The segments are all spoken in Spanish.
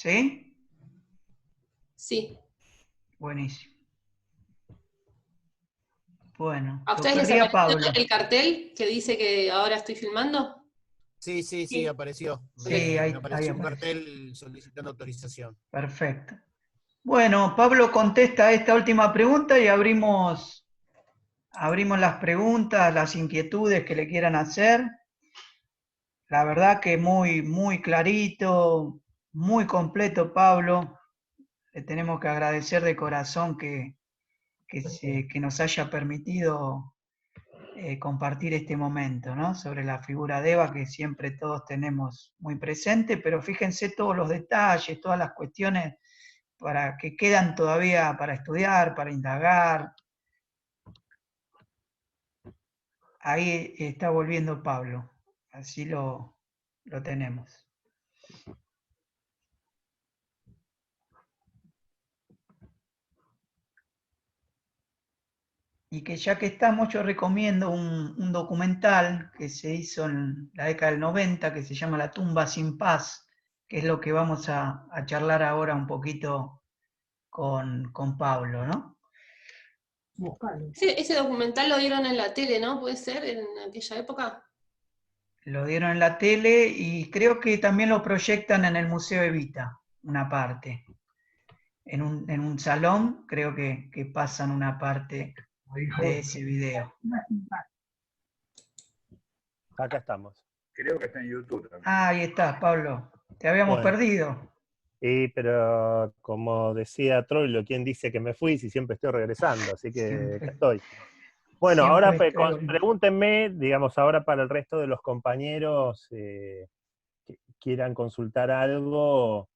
¿Sí? Sí. Buenísimo. Bueno, ¿A ustedes les tocaría a apareció Pablo. el cartel que dice que ahora estoy filmando? Sí, sí, sí, apareció. Sí, Me ahí apareció un aparece. cartel solicitando autorización. Perfecto. Bueno, Pablo contesta esta última pregunta y abrimos las preguntas, las inquietudes que le quieran hacer. La verdad que muy clarito, muy completo, Pablo. Le tenemos que agradecer de corazón que nos haya permitido compartir este momento, ¿no? Sobre la figura de Eva, que siempre todos tenemos muy presente, pero fíjense todos los detalles, todas las cuestiones para que quedan todavía para estudiar, para indagar. Ahí está volviendo Pablo, así lo tenemos. Y que ya que estamos, yo recomiendo un documental que se hizo en la década del 90, que se llama La tumba sin paz, que es lo que vamos a charlar ahora un poquito con Pablo, ¿no? Ese documental lo dieron en la tele, ¿no? ¿Puede ser? En aquella época. Lo dieron en la tele y creo que también lo proyectan en el Museo Evita, una parte. En un salón creo que pasan una parte de ese video. Acá estamos. Creo que está en YouTube también. Ah, ahí estás, Pablo. Te habíamos Bueno. perdido. Pero como decía Troilo, ¿quién dice que me fui si siempre estoy regresando? Así que acá estoy. Bueno, ahora pregúntenme, digamos, ahora para el resto de los compañeros que quieran consultar algo,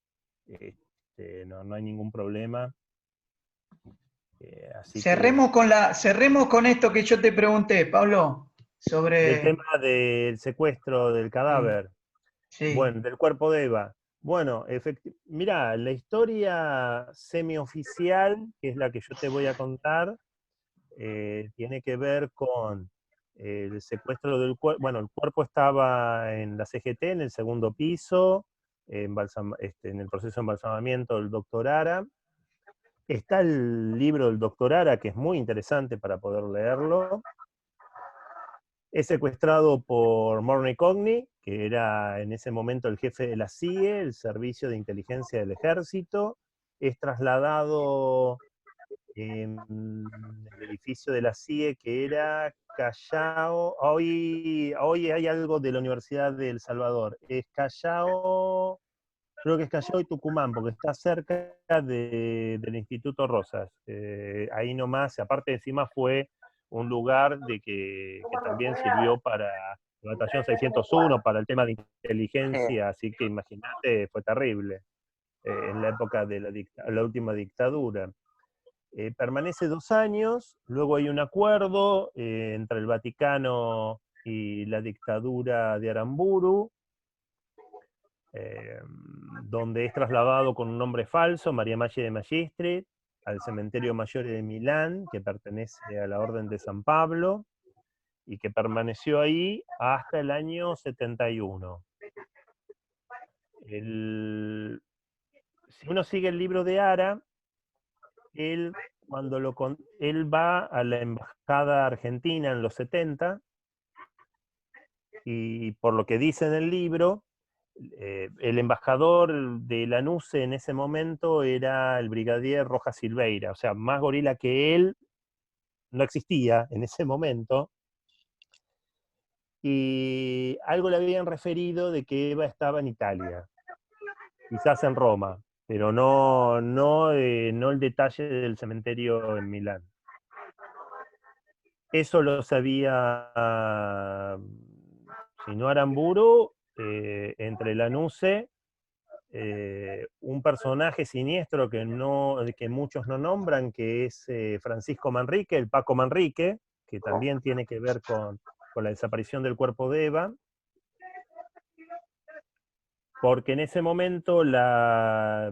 no hay ningún problema. Así cerremos con esto que yo te pregunté, Pablo, sobre el tema del secuestro del cadáver, sí. bueno, del cuerpo de Eva. Bueno, mirá, la historia semioficial, que es la que yo te voy a contar, tiene que ver con el secuestro del cuerpo. Bueno, el cuerpo estaba en la CGT, en el segundo piso, en el proceso de embalsamamiento del doctor Ara. Está el libro del doctor Ara, que es muy interesante para poder leerlo. Es secuestrado por Morney Cogney, que era en ese momento el jefe de la CIE, el Servicio de Inteligencia del Ejército. Es trasladado en el edificio de la CIE, que era Callao. Hoy hay algo de la Universidad de El Salvador. Es Callao, creo que es Callao y Tucumán, porque está cerca del Instituto Rosas. Ahí nomás, aparte encima fue un lugar que también sirvió para la batallón 601, para el tema de inteligencia, así que imagínate, fue terrible en la época de la última dictadura. Permanece 2 años, luego hay un acuerdo entre el Vaticano y la dictadura de Aramburu, donde es trasladado con un nombre falso, María Maggi de Magistri, al cementerio Maggiore de Milán, que pertenece a la Orden de San Pablo, y que permaneció ahí hasta el año 71. Si uno sigue el libro de Ara, él va a la embajada argentina en los 70, y por lo que dice en el libro, el embajador de Lanuse en ese momento era el brigadier Rojas Silveira, o sea, más gorila que él no existía en ese momento, y algo le habían referido de que Eva estaba en Italia, quizás en Roma, pero no el detalle del cementerio en Milán. Eso lo sabía, si no Aramburu, entre Lanuse, un personaje siniestro que muchos no nombran, que es Francisco Manrique, el Paco Manrique, que también tiene que ver con la desaparición del cuerpo de Eva, porque en ese momento las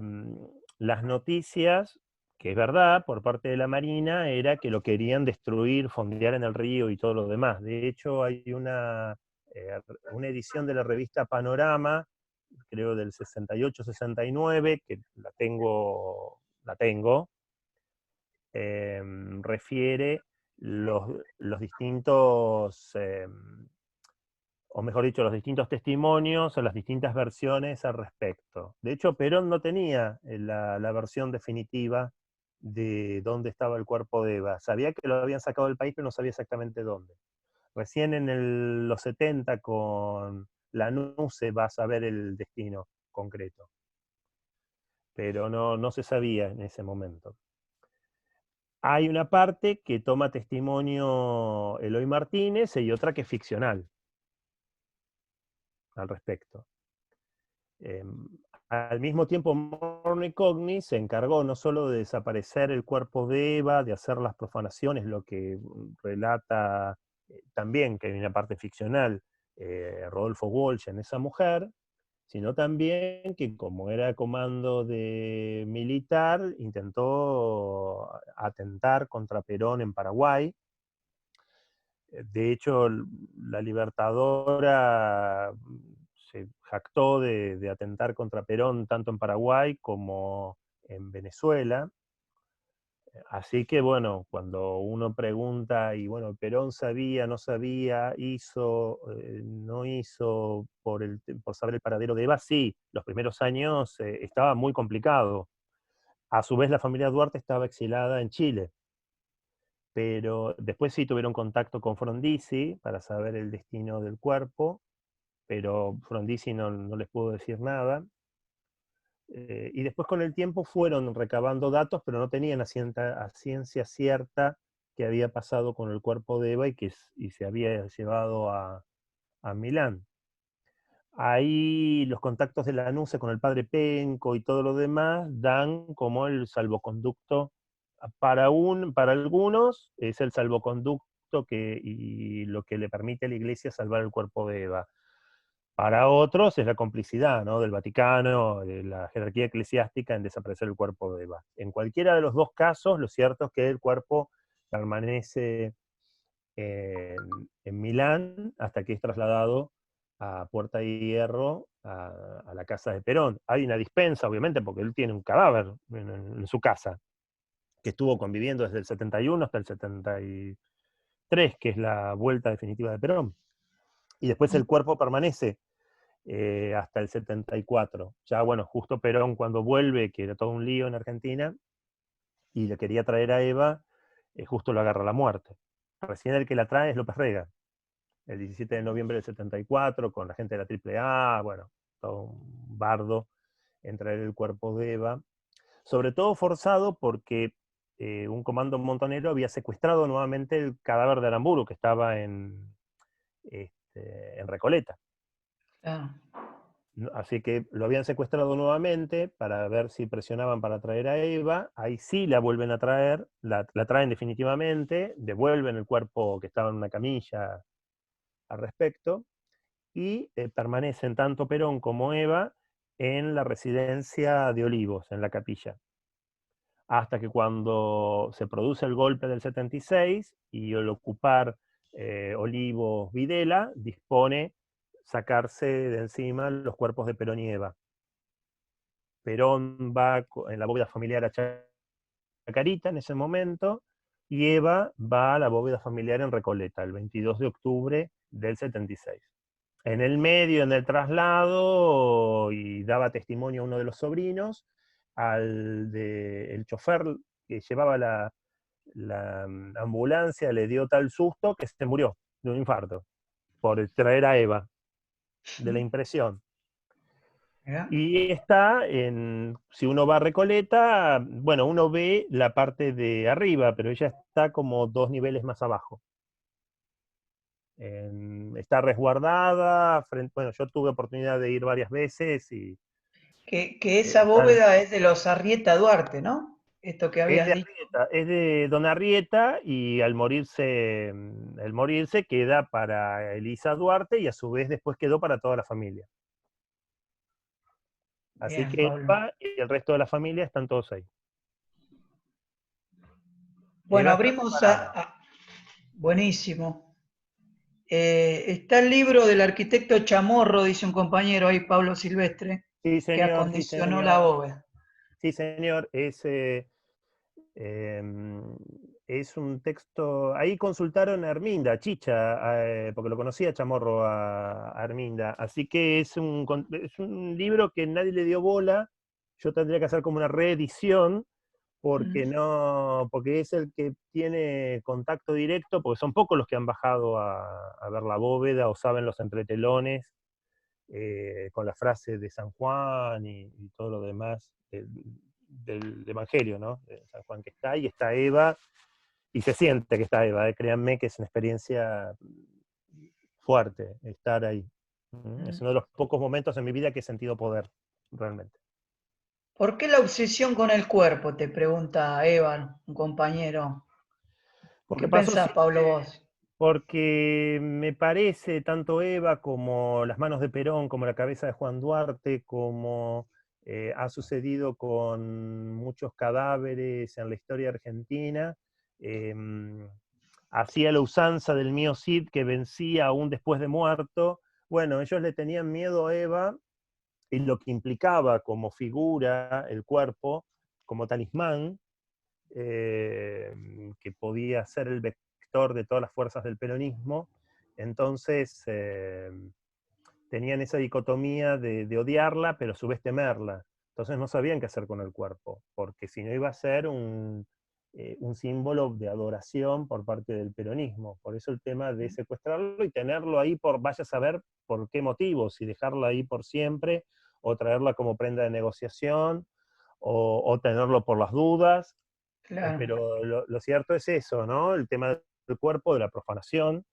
noticias, que es verdad, por parte de la Marina, era que lo querían destruir, fondear en el río y todo lo demás. De hecho, hay una edición de la revista Panorama, creo del 68-69, que la tengo, refiere los distintos, o mejor dicho, los distintos testimonios o las distintas versiones al respecto. De hecho, Perón no tenía la versión definitiva de dónde estaba el cuerpo de Eva. Sabía que lo habían sacado del país, pero no sabía exactamente dónde. Recién en los 70 con Lanusse va a saber el destino concreto. Pero no se sabía en ese momento. Hay una parte que toma testimonio Eloy Martínez y otra que es ficcional al respecto. Al mismo tiempo, Morny Cogni se encargó no solo de desaparecer el cuerpo de Eva, de hacer las profanaciones, lo que relata también, que hay una parte ficcional, Rodolfo Walsh en esa mujer, sino también que como era comando militar, intentó atentar contra Perón en Paraguay. De hecho, la Libertadora se jactó de atentar contra Perón tanto en Paraguay como en Venezuela. Así que bueno, cuando uno pregunta, y bueno, Perón sabía, no sabía, hizo, no hizo por saber el paradero de Eva, sí, los primeros años estaba muy complicado. A su vez la familia Duarte estaba exilada en Chile, pero después sí tuvieron contacto con Frondizi para saber el destino del cuerpo, pero Frondizi no les pudo decir nada. Y después con el tiempo fueron recabando datos, pero no tenían a ciencia cierta qué había pasado con el cuerpo de Eva y se había llevado a Milán. Ahí los contactos de Lanusse con el padre Penco y todo lo demás dan como el salvoconducto. Para algunos es el salvoconducto y lo que le permite a la Iglesia salvar el cuerpo de Eva. Para otros es la complicidad, ¿no?, del Vaticano, de la jerarquía eclesiástica en desaparecer el cuerpo de Eva. En cualquiera de los dos casos, lo cierto es que el cuerpo permanece en Milán hasta que es trasladado a Puerta de Hierro, a la casa de Perón. Hay una dispensa, obviamente, porque él tiene un cadáver en su casa, que estuvo conviviendo desde el 71 hasta el 73, que es la vuelta definitiva de Perón. Y después el cuerpo permanece hasta el 74. Ya, bueno, justo Perón cuando vuelve, que era todo un lío en Argentina, y le quería traer a Eva, justo lo agarra la muerte. Recién el que la trae es López Rega, el 17 de noviembre del 74, con la gente de la AAA, bueno, todo un bardo en traer el cuerpo de Eva. Sobre todo forzado porque un comando montonero había secuestrado nuevamente el cadáver de Aramburu, que estaba en Recoleta. Ah. Así que lo habían secuestrado nuevamente para ver si presionaban para traer a Eva. Ahí sí la vuelven a traer, la traen definitivamente, devuelven el cuerpo que estaba en una camilla al respecto, y permanecen tanto Perón como Eva en la residencia de Olivos, en la capilla. Hasta que cuando se produce el golpe del 76 y el ocupar Olivos Videla, dispone sacarse de encima los cuerpos de Perón y Eva. Perón va en la bóveda familiar a Chacarita en ese momento, y Eva va a la bóveda familiar en Recoleta, el 22 de octubre del 76. En el medio, en el traslado, y daba testimonio a uno de los sobrinos, el chofer que llevaba la ambulancia le dio tal susto que se murió de un infarto por traer a Eva, de la impresión. Y está si uno va a Recoleta, bueno, uno ve la parte de arriba, pero ella está como 2 niveles más abajo. Está resguardada, bueno, yo tuve oportunidad de ir varias veces y... Que esa bóveda es de los Arrieta Duarte, ¿no? Esto que habías dicho. Es de Don Arrieta, y al morirse queda para Elisa Duarte, y a su vez después quedó para toda la familia. Así Bien, que Pablo. Eva y el resto de la familia están todos ahí. Bueno, Eva abrimos está buenísimo. Está el libro del arquitecto Chamorro, dice un compañero ahí, Pablo Silvestre, Sí, que señor, sí, acondicionó la señor. bóveda. Sí, señor, es un texto. Ahí consultaron a Herminda, a Chicha, porque lo conocía Chamorro a Herminda. Así que es un libro que nadie le dio bola. Yo tendría que hacer como una reedición, porque no, porque es el que tiene contacto directo, porque son pocos los que han bajado a ver la bóveda o saben los entretelones, con la frase de San Juan y todo lo demás del Evangelio, ¿no? De San Juan que está, y está Eva, y se siente que está Eva, créanme que es una experiencia fuerte estar ahí. Es uno de los pocos momentos en mi vida que he sentido poder, realmente. ¿Por qué la obsesión con el cuerpo? Te pregunta Eva, un compañero. ¿Qué Porque pasó pensás, Pablo, siempre, vos? porque me parece tanto Eva como las manos de Perón, como la cabeza de Juan Duarte, como ha sucedido con muchos cadáveres en la historia argentina, eh, hacía la usanza del mío Cid que vencía aún después de muerto. Bueno, ellos le tenían miedo a Eva y lo que implicaba como figura el cuerpo, como talismán, que podía ser el vector de todas las fuerzas del peronismo. Entonces tenían esa dicotomía de odiarla, pero a su vez temerla. Entonces no sabían qué hacer con el cuerpo, porque si no iba a ser un símbolo de adoración por parte del peronismo. Por eso el tema de secuestrarlo y tenerlo ahí por, vaya a saber por qué motivos, si dejarlo ahí por siempre, o traerla como prenda de negociación, o tenerlo por las dudas. Claro. Pero lo cierto es eso, ¿no? El tema del cuerpo, de la profanación.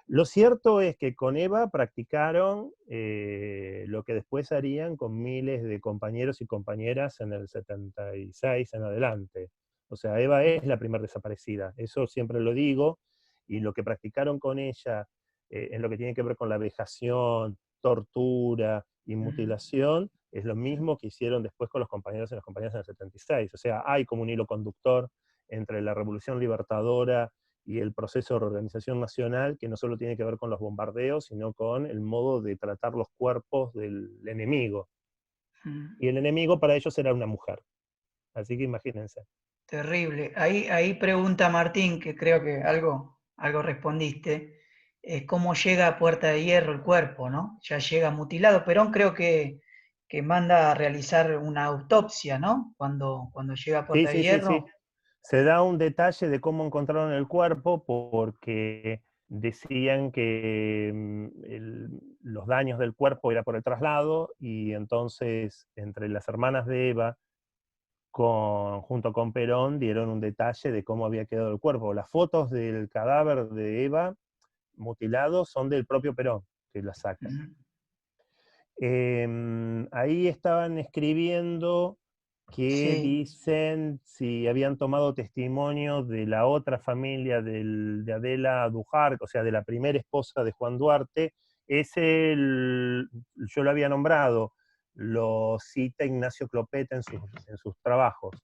Lo cierto es que con Eva practicaron lo que después harían con miles de compañeros y compañeras en el 76 en adelante. O sea, Eva es la primera desaparecida, eso siempre lo digo, y lo que practicaron con ella en lo que tiene que ver con la vejación, tortura y mutilación, es lo mismo que hicieron después con los compañeros y las compañeras en el 76. O sea, hay como un hilo conductor entre la Revolución Libertadora y el proceso de reorganización nacional, que no solo tiene que ver con los bombardeos, sino con el modo de tratar los cuerpos del enemigo. Y el enemigo para ellos era una mujer. Así que imagínense. Terrible. Ahí pregunta Martín, que creo que algo respondiste, cómo llega a Puerta de Hierro el cuerpo, ¿no? Ya llega mutilado. Perón creo que manda a realizar una autopsia, ¿no? Cuando llega a Sí, Puerta de sí, sí, Hierro. sí. Se da un detalle de cómo encontraron el cuerpo porque decían que los daños del cuerpo era por el traslado, y entonces entre las hermanas de Eva junto con Perón dieron un detalle de cómo había quedado el cuerpo. Las fotos del cadáver de Eva mutilado son del propio Perón, que las saca. Ahí estaban escribiendo que Sí. dicen si habían tomado testimonio de la otra familia de Adela Dujar, o sea, de la primera esposa de Juan Duarte. Yo lo había nombrado, lo cita Ignacio Clopeta en sus trabajos.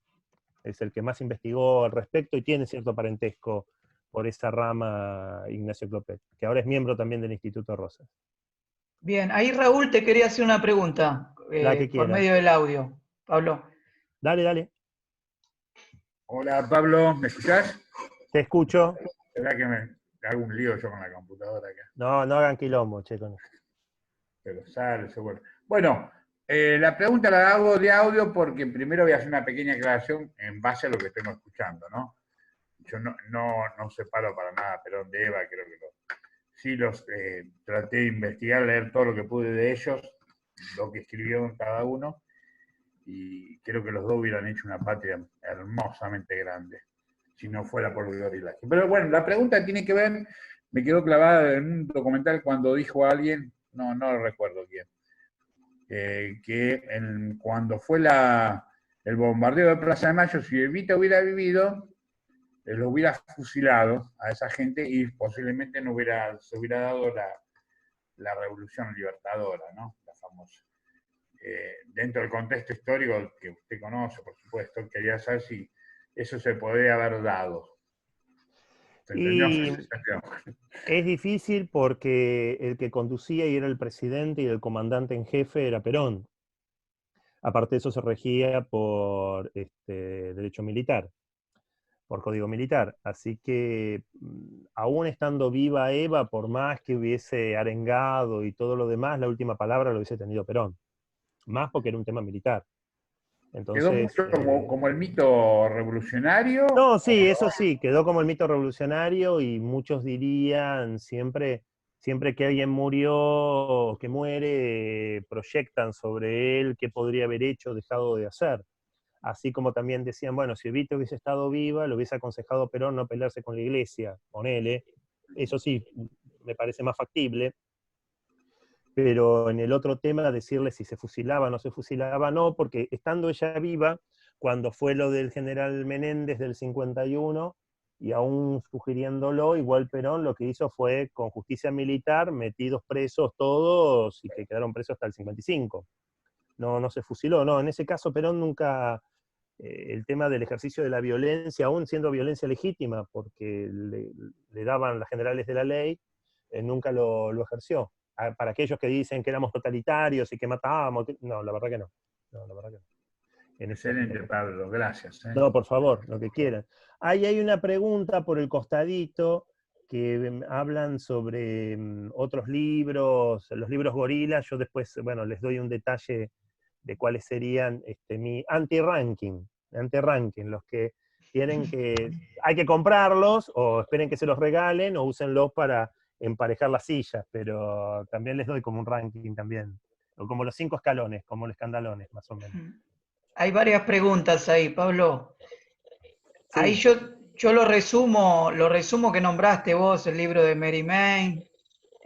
Es el que más investigó al respecto y tiene cierto parentesco por esa rama Ignacio Clopet, que ahora es miembro también del Instituto Rosas. Bien, ahí Raúl te quería hacer una pregunta La que por quieras. medio del audio. Pablo. Dale, dale. Hola Pablo, ¿me escuchás? Te escucho. ¿Verdad que me hago un lío yo con la computadora acá? No, no hagan quilombo, che, con esto. Pero sale, seguro. Bueno, la pregunta la hago de audio porque primero voy a hacer una pequeña aclaración en base a lo que estemos escuchando, ¿no? Yo no separo para nada Perón de Eva, creo que sí los traté de investigar, leer todo lo que pude de ellos, lo que escribió cada uno, y creo que los dos hubieran hecho una patria hermosamente grande, si no fuera por el gorilaje. Pero bueno, la pregunta tiene que ver, me quedó clavada en un documental cuando dijo alguien, no lo recuerdo quién, que cuando fue el bombardeo de Plaza de Mayo, si Evita hubiera vivido, lo hubiera fusilado a esa gente y posiblemente no se hubiera dado la revolución libertadora, ¿no? La famosa. Dentro del contexto histórico que usted conoce, por supuesto, quería saber si eso se podría haber dado. Se entendió, Y se entendió. es difícil porque el que conducía y era el presidente y el comandante en jefe era Perón. Aparte de eso se regía por derecho militar, por código militar. Así que, aún estando viva Eva, por más que hubiese arengado y todo lo demás, la última palabra lo hubiese tenido Perón. Más porque era un tema militar. Quedó Entonces, mucho como el mito revolucionario. no, sí, eso sí, quedó como el mito revolucionario y muchos dirían siempre que alguien murió o que muere, proyectan sobre él qué podría haber hecho o dejado de hacer. Así como también decían, bueno, si Evita hubiese estado viva, le hubiese aconsejado a Perón no pelearse con la iglesia, ponele. Eso sí, me parece más factible. Pero en el otro tema, decirle si se fusilaba o no se fusilaba, no, porque estando ella viva, cuando fue lo del general Menéndez del 51, y aún sugiriéndolo, igual Perón lo que hizo fue, con justicia militar, metidos presos todos, y que quedaron presos hasta el 55. No, no se fusiló, no, en ese caso Perón nunca, el tema del ejercicio de la violencia, aún siendo violencia legítima, porque le daban las generales de la ley, nunca lo ejerció. Para aquellos que dicen que éramos totalitarios y que matábamos, no, la verdad que no. No, la verdad que no. En ese Excelente, aspecto. Pablo, gracias. No, por favor, lo que quieran. Ahí hay una pregunta por el costadito que hablan sobre otros libros, los libros gorilas. Yo después, bueno, les doy un detalle de cuáles serían mi anti-ranking, los que tienen que, hay que comprarlos, o esperen que se los regalen, o úsenlos para emparejar las sillas, pero también les doy como un ranking también, o como los 5 escalones, como los escandalones, más o menos. Hay varias preguntas ahí, Pablo. Ahí Sí. yo lo resumo que nombraste vos, el libro de Mary May.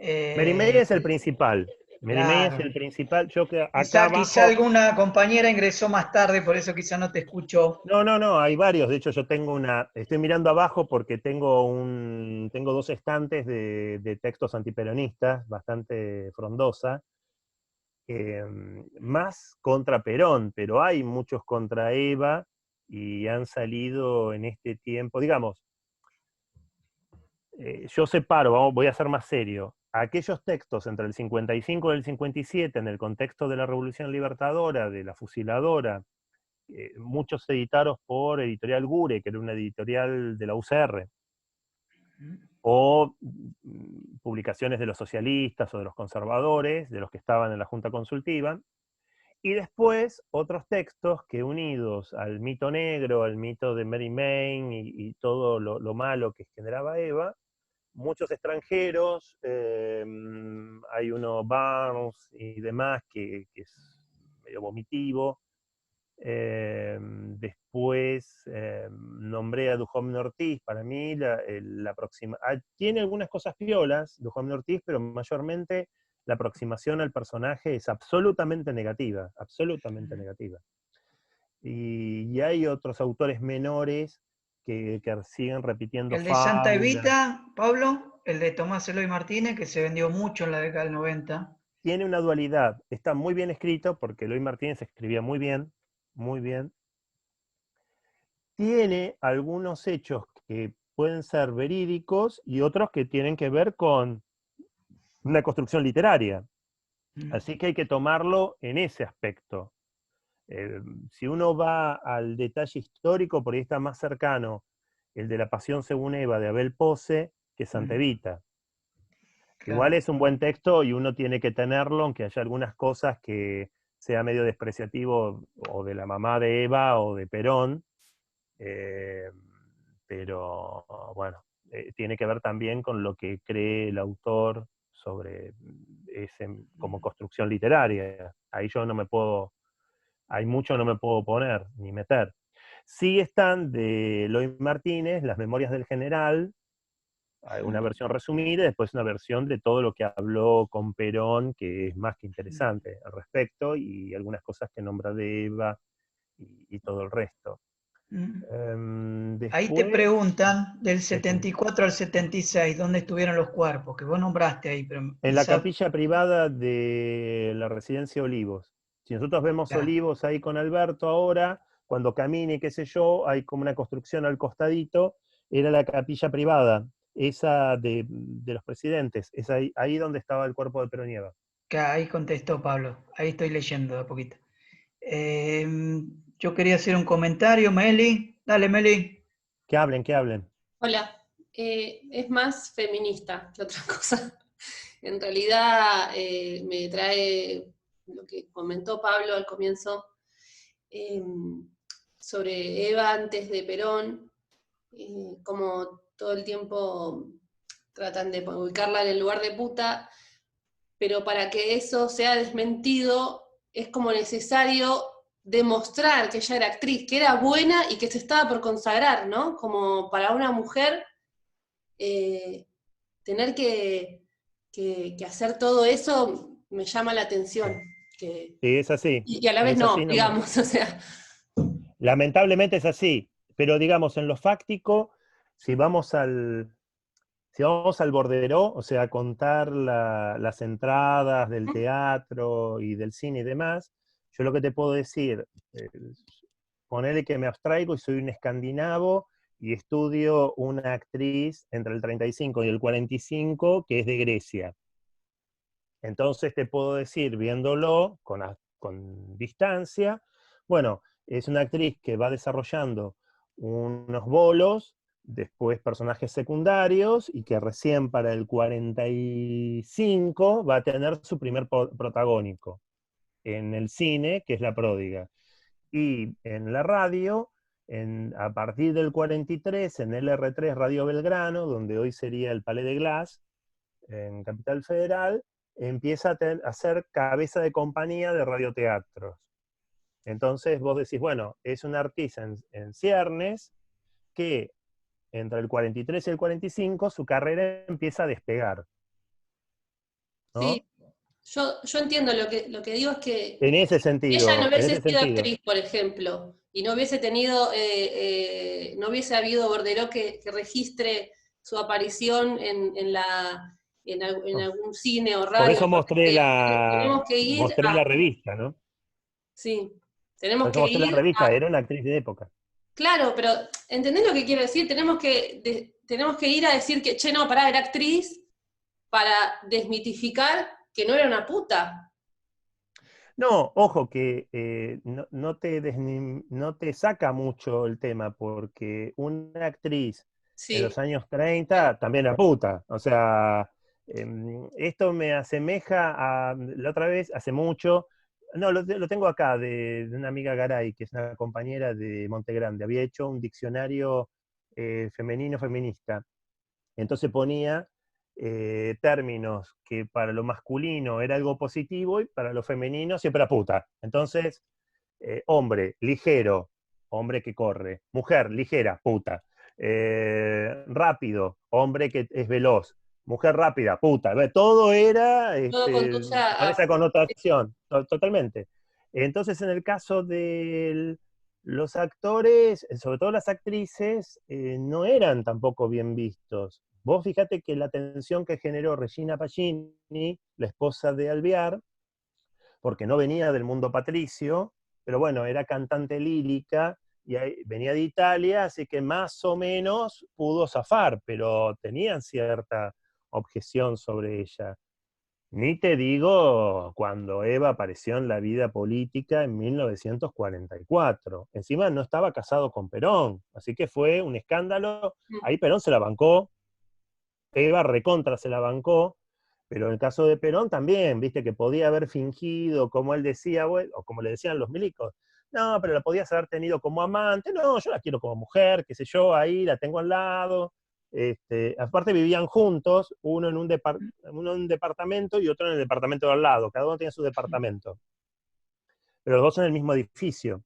Mary May es el principal. Mary May es Claro. el principal. Yo que acá Quizá abajo. alguna compañera ingresó más tarde, por eso quizá no te escuchó. No, hay varios. De hecho, yo tengo estoy mirando abajo porque tengo 2 estantes de textos antiperonistas, bastante frondosa. Más contra Perón, pero hay muchos contra Eva y han salido en este tiempo. Digamos, yo separo, voy a ser más serio, aquellos textos entre el 55 y el 57, en el contexto de la Revolución Libertadora, de la fusiladora, muchos editados por Editorial Gure, que era una editorial de la UCR, o publicaciones de los socialistas o de los conservadores, de los que estaban en la Junta Consultiva, y después otros textos que, unidos al mito negro, al mito de Mary Main y todo lo malo que generaba Eva, muchos extranjeros, hay uno Barnes y demás que es medio vomitivo. Después nombré a Duhovne Ortiz. Para mí tiene algunas cosas piolas Duhovne Ortiz, pero mayormente la aproximación al personaje es absolutamente negativa, absolutamente negativa. Y hay otros autores menores que siguen repitiendo El de Santa fábulas. Evita, Pablo, el de Tomás Eloy Martínez, que se vendió mucho en la década del 90. Tiene una dualidad, está muy bien escrito, porque Eloy Martínez escribía muy bien, muy bien. Tiene algunos hechos que pueden ser verídicos y otros que tienen que ver con una construcción literaria. Así que hay que tomarlo en ese aspecto. Si uno va al detalle histórico, por ahí está más cercano el de La Pasión según Eva de Abel Pose que Santa Evita. Igual Claro. es un buen texto y uno tiene que tenerlo, aunque haya algunas cosas que sea medio despreciativo o de la mamá de Eva o de Perón, pero bueno, tiene que ver también con lo que cree el autor sobre ese como construcción literaria. Ahí yo no me puedo, hay mucho no me puedo poner ni meter. Sí están de Eloy Martínez, Las Memorias del General, una versión resumida, y después una versión de todo lo que habló con Perón, que es más que interesante al respecto, y algunas cosas que nombra de Eva y todo el resto. Ahí te Después, preguntan del ¿qué tengo? 74 al 76, ¿dónde estuvieron los cuerpos? Que vos nombraste ahí, pero En la quizá... capilla privada de la residencia Olivos. Si nosotros vemos Ya. Olivos ahí con Alberto ahora, cuando camine, qué sé yo, hay como una construcción al costadito, era la capilla privada, esa de los presidentes, es ahí donde estaba el cuerpo de Perón y Eva. Que ahí contestó Pablo, ahí estoy leyendo de a poquito. Yo quería hacer un comentario, Meli. Dale, Meli. Que hablen, que hablen. Hola. Es más feminista que otra cosa. En realidad me trae lo que comentó Pablo al comienzo sobre Eva antes de Perón, como todo el tiempo tratan de ubicarla en el lugar de puta, pero para que eso sea desmentido es como necesario demostrar que ella era actriz, que era buena y que se estaba por consagrar, ¿no? Como para una mujer tener que hacer todo eso me llama la atención. Sí, es así. Y a la vez Es no, así nomás. digamos, o sea. Lamentablemente es así, pero digamos, en lo fáctico, si vamos al borderó, o sea, a contar las entradas del teatro y del cine y demás, yo lo que te puedo decir, ponele que me abstraigo y soy un escandinavo y estudio una actriz entre el 35 y el 45 que es de Grecia. Entonces te puedo decir, viéndolo con distancia, bueno, es una actriz que va desarrollando unos bolos, después personajes secundarios, y que recién para el 45 va a tener su primer protagónico en el cine, que es La Pródiga. Y en la radio, a partir del 43, en LR3 Radio Belgrano, donde hoy sería el Palais de Glass, en Capital Federal, empieza a ser cabeza de compañía de radioteatros. Entonces vos decís, bueno, es una artista en ciernes que entre el 43 y el 45 su carrera empieza a despegar, ¿no? Sí, yo entiendo, lo que digo es que En ese si ella no sentido, hubiese sido actriz, por ejemplo, y no hubiese tenido, no hubiese habido Borderó que registre su aparición en algún cine o Por radio, eso tenemos que ir mostré la revista, ¿no? sí, Por tenemos eso que mostré la ir revista, era una actriz de época. claro, pero ¿entendés lo que quiero decir? Tenemos que ir a decir que, che, no, pará, era actriz, para desmitificar que no era una puta. No, ojo que no te saca mucho el tema, porque una actriz en Sí, los años 30 también era puta. O sea, esto me asemeja a, la otra vez, hace mucho, no, lo tengo acá, de una amiga Garay, que es una compañera de Monte Grande, había hecho un diccionario femenino feminista. Entonces ponía términos que para lo masculino era algo positivo y para lo femenino siempre era puta. Entonces, hombre, ligero, hombre que corre. Mujer, ligera, puta. Rápido, hombre que es veloz. Mujer rápida, puta. Todo era todo conduce con a. esa connotación, totalmente. Entonces, en el caso de los actores, sobre todo las actrices, no eran tampoco bien vistos. Vos fíjate que la atención que generó Regina Pacini, la esposa de Alvear, porque no venía del mundo patricio, pero bueno, era cantante lírica y venía de Italia, así que más o menos pudo zafar, pero tenían cierta objeción sobre ella. Ni te digo cuando Eva apareció en la vida política en 1944. Encima no estaba casado con Perón, así que fue un escándalo. Ahí Perón se la bancó, Eva recontra se la bancó, pero en el caso de Perón también, viste que podía haber fingido, como él decía, bueno, o como le decían los milicos, no, pero la podías haber tenido como amante, no, yo la quiero como mujer, qué sé yo, ahí la tengo al lado. Aparte vivían juntos, uno en un departamento y otro en el departamento de al lado, cada uno tenía su departamento, pero los dos en el mismo edificio.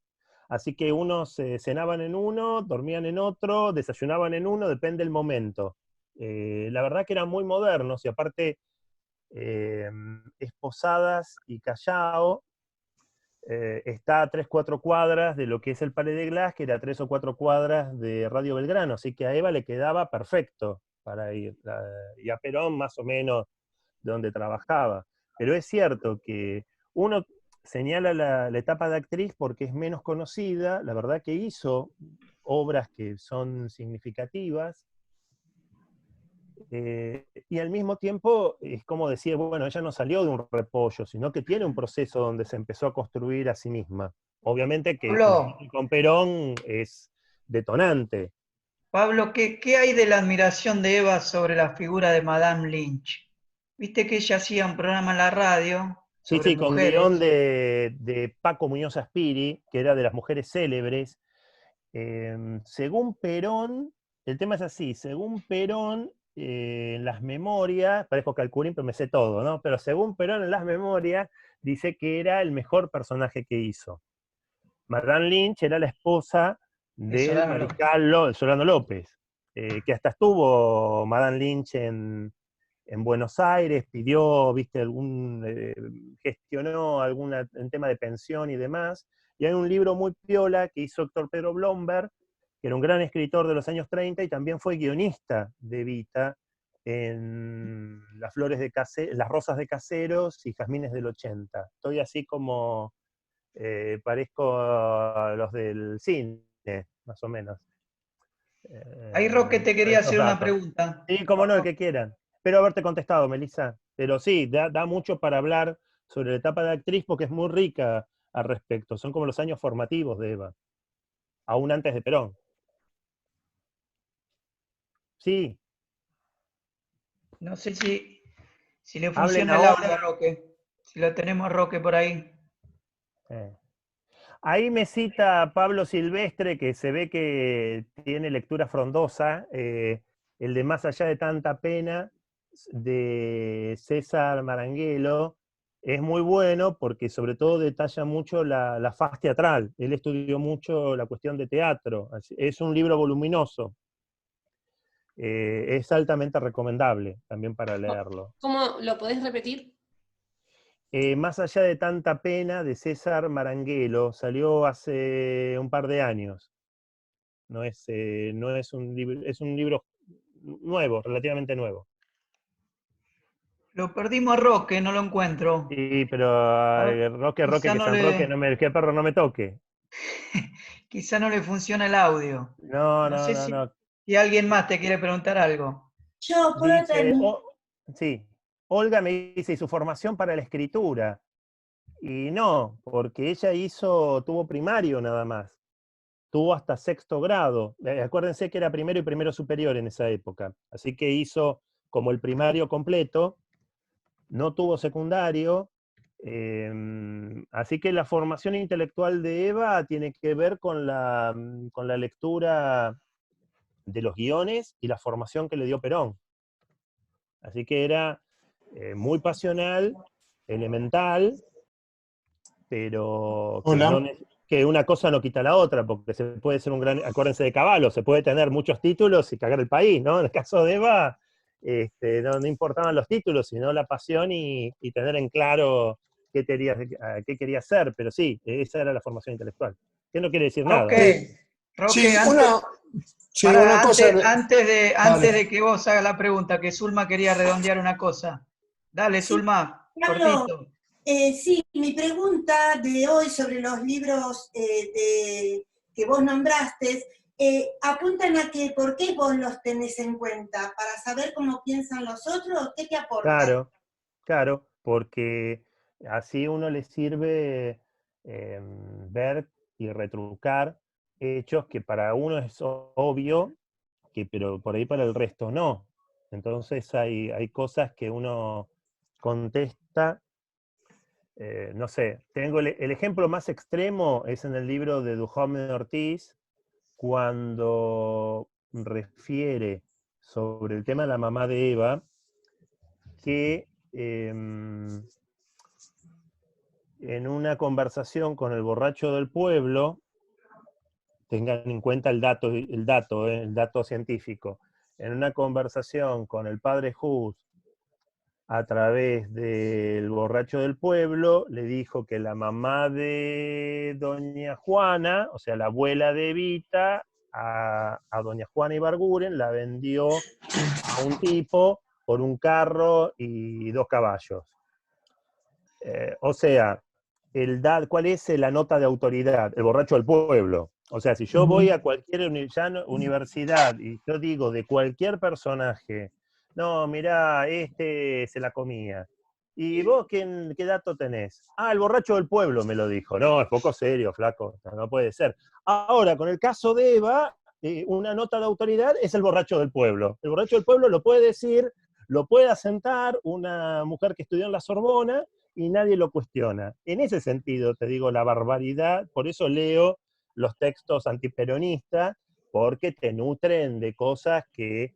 Así que unos cenaban en uno, dormían en otro, desayunaban en uno, depende del momento. La verdad que eran muy modernos y aparte Esposadas y Callao está a 3-4 cuadras de lo que es el Palais de Glass, que era 3 o 4 cuadras de Radio Belgrano, así que a Eva le quedaba perfecto para ir, y a Perón más o menos de donde trabajaba. Pero es cierto que uno señala la etapa de actriz porque es menos conocida, la verdad que hizo obras que son significativas, y al mismo tiempo es como decir, bueno, ella no salió de un repollo, sino que tiene un proceso donde se empezó a construir a sí misma. Obviamente que Pablo, con Perón es detonante. Pablo, ¿qué hay de la admiración de Eva sobre la figura de Madame Lynch? Viste que ella hacía un programa en la radio Sí, sobre sí, con guión mujeres. de Paco Muñoz Aspiri, que era de las mujeres célebres. Según Perón, el tema es así, según Perón, en las memorias, parezco calculín, pero me sé todo, ¿no? Pero según Perón en las memorias, dice que era el mejor personaje que hizo. Madame Lynch era la esposa De del Solano López. mariscal Solano López, que hasta estuvo Madame Lynch en Buenos Aires, pidió, viste, gestionó un tema de pensión y demás, y hay un libro muy piola que hizo Héctor Pedro Blomberg, que era un gran escritor de los años 30 y también fue guionista de Evita en Las Rosas de Caseros y Jazmines del 80. Estoy así como, parezco a los del cine, más o menos. Ahí Roque te Con quería esos hacer una datos. pregunta. Sí, como no, el que quieran. Espero haberte contestado, Melissa. Pero sí, da mucho para hablar sobre la etapa de actriz porque es muy rica al respecto. Son como los años formativos de Eva, aún antes de Perón. Sí, No sé si le hablen funciona el audio a ahora. Roque. Si lo tenemos a Roque por ahí. Eh. Ahí me cita Pablo Silvestre, que se ve que tiene lectura frondosa, el de Más allá de tanta pena, de César Maranguelo, es muy bueno porque sobre todo detalla mucho la faz teatral. Él estudió mucho la cuestión de teatro. Es un libro voluminoso. Es altamente recomendable también para leerlo. ¿Cómo lo podés repetir? Más allá de tanta pena, de César Maranguelo, salió hace un par de años. No es un libro, es un libro nuevo, relativamente nuevo. Lo perdimos a Roque, no lo encuentro. Sí, pero A ver, Roque, quizá que no San Roque, le, que perro no me toque. quizá no le funciona el audio. No, No no, sé no, no. si alguien más te quiere preguntar algo. Yo puedo Dice, terminar. sí, Olga me dice, ¿y su formación para la escritura? Y no, porque ella tuvo primario nada más. Tuvo hasta sexto grado. Acuérdense que era primero y primero superior en esa época. Así que hizo como el primario completo, no tuvo secundario. Así que la formación intelectual de Eva tiene que ver con la lectura de los guiones y la formación que le dio Perón. Así que era muy pasional, elemental, pero Hola. que una cosa no quita la otra, porque se puede ser un gran, acuérdense de Caballo, se puede tener muchos títulos y cagar el país, ¿no? En el caso de Eva, no importaban los títulos, sino la pasión y tener en claro qué quería hacer, pero sí, esa era la formación intelectual. Que no quiere decir nada. Roque, Roque, Sí, una para, cosa. antes de Dale. que vos hagas la pregunta, que Zulma quería redondear una cosa. Dale, Sí, Zulma, Pablo, cortito. sí, mi pregunta de hoy sobre los libros que vos nombraste apuntan a que por qué vos los tenés en cuenta, para saber cómo piensan los otros, ¿qué te aportan? Claro, claro, porque así uno le sirve ver y retrucar hechos que para uno es obvio, pero por ahí para el resto no. Entonces hay cosas que uno contesta, no sé, tengo el ejemplo más extremo es en el libro de Duhovne Ortiz, cuando refiere sobre el tema de la mamá de Eva, que en una conversación con el borracho del pueblo, tengan en cuenta el dato científico, en una conversación con el padre Hus a través del borracho del pueblo, le dijo que la mamá de doña Juana, o sea, la abuela de Evita, a doña Juana Ibarguren la vendió a un tipo por un carro y 2 caballos. O sea, cuál es la nota de autoridad, el borracho del pueblo. O sea, si yo voy a cualquier universidad y yo digo de cualquier personaje, no, mirá, este se la comía. ¿Y vos qué dato tenés? Ah, el borracho del pueblo me lo dijo. No, es poco serio, flaco, no puede ser. Ahora, con el caso de Eva, una nota de autoridad es el borracho del pueblo. El borracho del pueblo lo puede decir, lo puede asentar una mujer que estudió en la Sorbona y nadie lo cuestiona. En ese sentido, te digo, la barbaridad, por eso leo los textos antiperonistas, porque te nutren de cosas que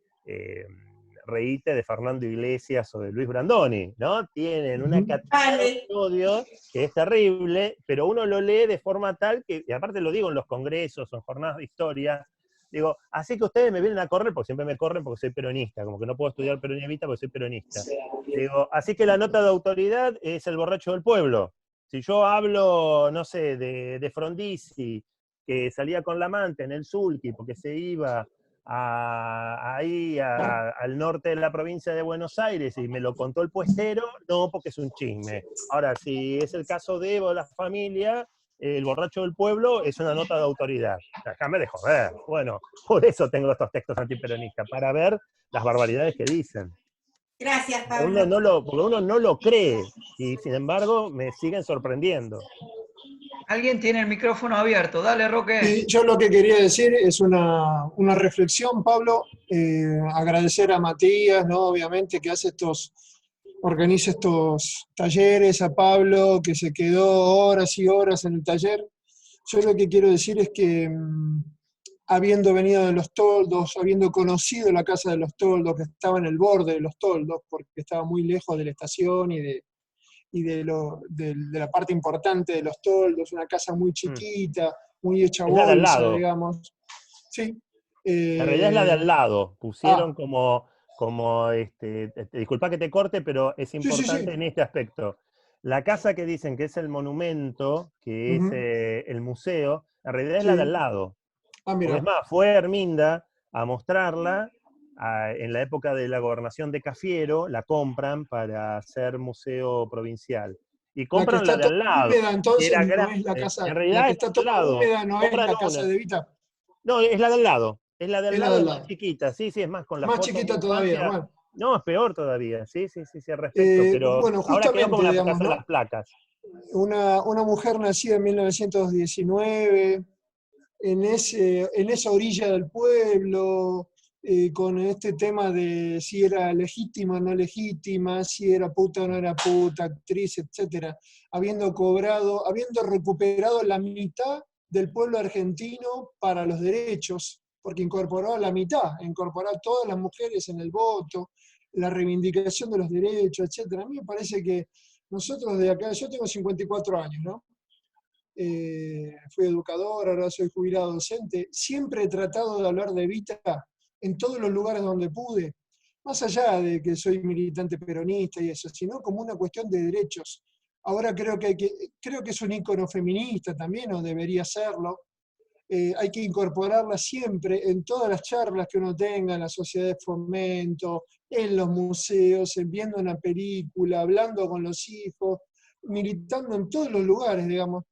reíte de Fernando Iglesias o de Luis Brandoni, ¿no? Tienen una cantidad de odio que es terrible, pero uno lo lee de forma tal que, y aparte lo digo en los congresos o en jornadas de historia, digo, así que ustedes me vienen a correr, porque siempre me corren porque soy peronista, como que no puedo estudiar peronista porque soy peronista. Digo, así que la nota de autoridad es el borracho del pueblo. Si yo hablo, no sé, de Frondizi, que salía con la amante en el Sulky porque se iba al norte de la provincia de Buenos Aires y me lo contó el puestero, no, porque es un chisme. Ahora, si es el caso de Evo, la familia, el borracho del pueblo es una nota de autoridad. Déjame de joder. Bueno, por eso tengo estos textos antiperonistas, para ver las barbaridades que dicen. Gracias, Porque Pablo. uno no lo cree, y sin embargo me siguen sorprendiendo. Alguien tiene el micrófono abierto. Dale, Roque. Y yo lo que quería decir es una reflexión, Pablo. Agradecer a Matías, ¿no? Obviamente, que organiza estos talleres, a Pablo, que se quedó horas y horas en el taller. Yo lo que quiero decir es que, habiendo venido de Los Toldos, habiendo conocido la casa de Los Toldos, que estaba en el borde de Los Toldos, porque estaba muy lejos de la estación y de la parte importante de Los Toldos, una casa muy chiquita, muy hecha Es la de al bolsa, lado. digamos. Sí. En realidad es la de al lado. Pusieron disculpa que te corte, pero es importante sí. en este aspecto. La casa que dicen que es el monumento, que es el museo, en realidad es la de al lado. Porque Mira. es más, fue Herminda a mostrarla en la época de la gobernación de Cafiero, la compran para hacer museo provincial. Y compran la de al lado. Húmeda, entonces Era no es la casa, en la realidad que es está al toda lado. húmeda no es Compran la casa una. de Evita. No, es la del lado. Es la del Es la lado, del es más lado. chiquita. Sí, es más, con la Más foto de mi chiquita todavía, infancia. bueno. No, es peor todavía. Sí, al respecto. Pero Bueno, ahora quedó como justamente, la digamos, casa de ¿no? las placas. Una mujer nacida en 1919, en esa orilla del pueblo, con este tema de si era legítima o no legítima, si era puta o no era puta, actriz, etc. Habiendo recuperado la mitad del pueblo argentino para los derechos, porque incorporó a la mitad, incorporó a todas las mujeres en el voto, la reivindicación de los derechos, etc. A mí me parece que nosotros de acá, yo tengo 54 años, ¿no? Fui educador, ahora soy jubilado docente. Siempre he tratado de hablar de Evita en todos los lugares donde pude, más allá de que soy militante peronista y eso, sino como una cuestión de derechos. Ahora creo que es un ícono feminista también, o debería serlo. Hay que incorporarla siempre en todas las charlas que uno tenga, en la sociedad de fomento, en los museos, viendo una película, hablando con los hijos, militando en todos los lugares, digamos.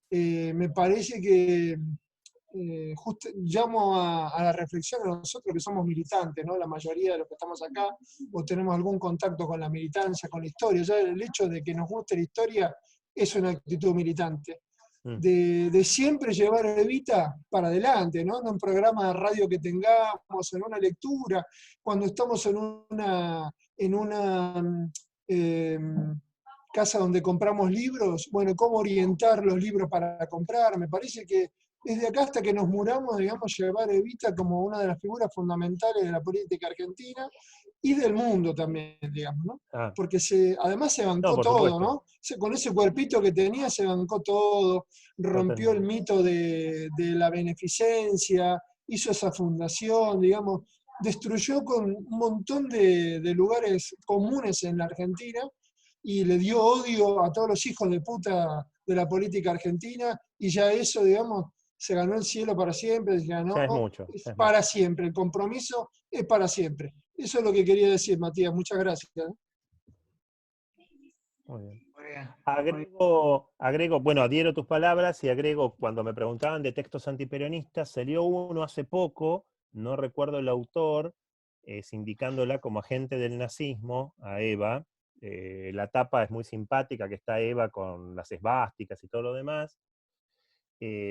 Me parece que llamo a la reflexión a nosotros que somos militantes, ¿no? La mayoría de los que estamos acá, o tenemos algún contacto con la militancia, con la historia. Ya el hecho de que nos guste la historia es una actitud militante. De siempre llevar a Evita para adelante, ¿no? En un programa de radio que tengamos, en una lectura, cuando estamos en una casa donde compramos libros, bueno, cómo orientar los libros para comprar. Me parece que desde acá hasta que nos muramos, digamos, llevar a Evita como una de las figuras fundamentales de la política argentina y del mundo también, digamos, ¿no? Porque además se bancó todo, ¿no? Con ese cuerpito que tenía se bancó todo, rompió el mito de la beneficencia, hizo esa fundación, digamos, destruyó con un montón de lugares comunes en la Argentina y le dio odio a todos los hijos de puta de la política argentina, y ya eso, digamos, se ganó el cielo para siempre, se ganó para siempre, el compromiso es para siempre. Eso es lo que quería decir, Matías, muchas gracias. Muy bien. bien. Agrego, bueno, adhiero tus palabras y agrego, cuando me preguntaban de textos antiperonistas, salió uno hace poco, no recuerdo el autor, sindicándola como agente del nazismo a Eva. La tapa es muy simpática, que está Eva con las esvásticas y todo lo demás.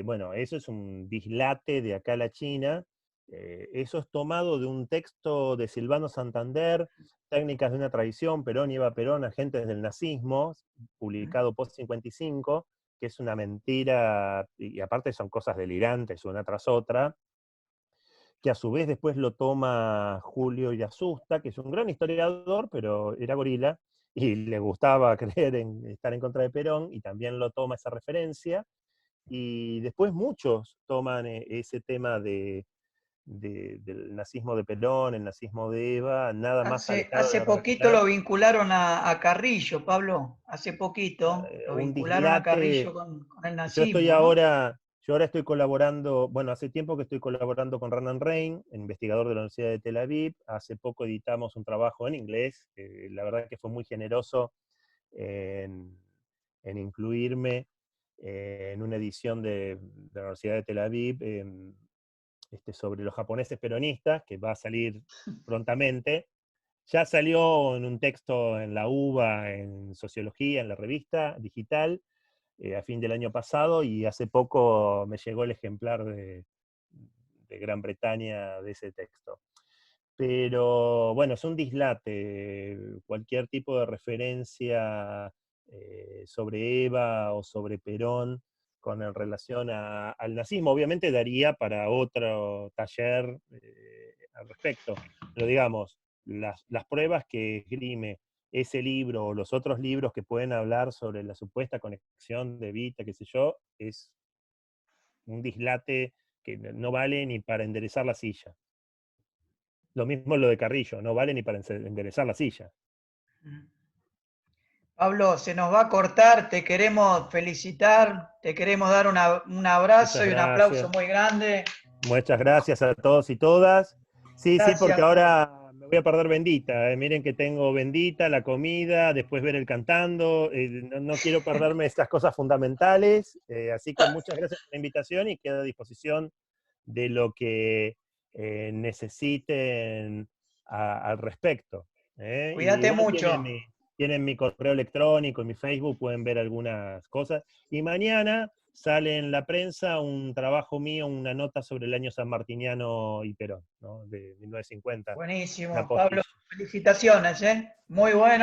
Bueno, eso es un dislate de acá a la China. Eso es tomado de un texto de Silvano Santander, Técnicas de una tradición, Perón y Eva Perón, agentes del nazismo, publicado post-55, que es una mentira, y aparte son cosas delirantes una tras otra, que a su vez después lo toma Julio Yasusta, que es un gran historiador, pero era gorila, y le gustaba creer en estar en contra de Perón, y también lo toma esa referencia, y después muchos toman ese tema del nazismo de Perón, el nazismo de Eva, nada más alejado de Hace la poquito realidad. lo vincularon a Carrillo, Pablo. Hace poquito lo Un vincularon a Carrillo dislate. con el Yo nazismo, ¿no? yo ahora estoy colaborando, bueno, hace tiempo que estoy colaborando con Renan Rein, investigador de la Universidad de Tel Aviv. Hace poco editamos un trabajo en inglés, la verdad que fue muy generoso en, en incluirme en una edición de la Universidad de Tel Aviv sobre los japoneses peronistas, que va a salir prontamente. Ya salió en un texto en la UBA, en Sociología, en la revista digital, a fin del año pasado, y hace poco me llegó el ejemplar de Gran Bretaña de ese texto. Pero bueno, es un dislate. Cualquier tipo de referencia sobre Eva o sobre Perón en relación al nazismo, obviamente daría para otro taller al respecto. Pero digamos, las pruebas que esgrime ese libro o los otros libros que pueden hablar sobre la supuesta conexión de Evita, qué sé yo, es un dislate que no vale ni para enderezar la silla. Lo mismo lo de Carrillo, no vale ni para enderezar la silla. Pablo, se nos va a cortar, te queremos felicitar, te queremos dar un abrazo Muchas y un aplauso gracias. muy grande. Muchas gracias a todos y todas. Sí, sí, porque Gracias. ahora me voy a perder Bendita. Miren que tengo Bendita, la comida, después ver el cantando. No quiero perderme estas cosas fundamentales. Así que muchas gracias por la invitación y quedo a disposición de lo que necesiten al respecto. Cuídate Igual mucho. tienen mi correo electrónico y mi Facebook, pueden ver algunas cosas. Y mañana sale en la prensa un trabajo mío, una nota sobre el año sanmartiniano y Perón, ¿no? De 1950. Buenísimo. La Pablo, postilla. felicitaciones, ¿eh? Muy bueno.